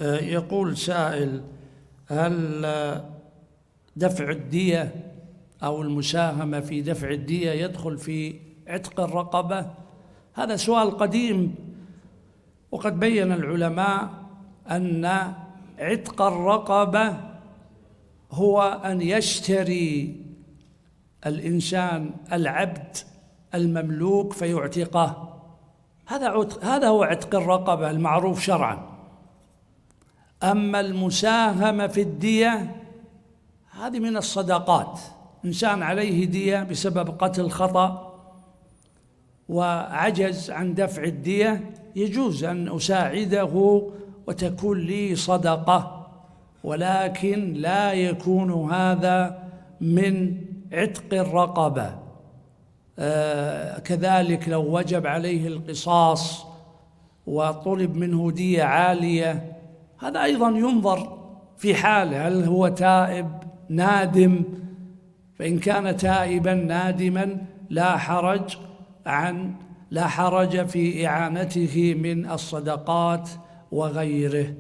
يقول سائل: هل دفع الدية أو المساهمة في دفع الدية يدخل في عتق الرقبة؟ هذا سؤال قديم، وقد بين العلماء أن عتق الرقبة هو أن يشتري الإنسان العبد المملوك فيعتقه. هذا هو عتق الرقبة المعروف شرعا. أما المساهمة في الدية هذه من الصدقات، إنسان عليه دية بسبب قتل خطأ وعجز عن دفع الدية، يجوز أن أساعده وتكون لي صدقة، ولكن لا يكون هذا من عتق الرقبة. كذلك لو وجب عليه القصاص وطلب منه دية عالية، هذا أيضا ينظر في حاله، هل هو تائب نادم؟ فإن كان تائبا نادما لا حرج في إعانته من الصدقات وغيره.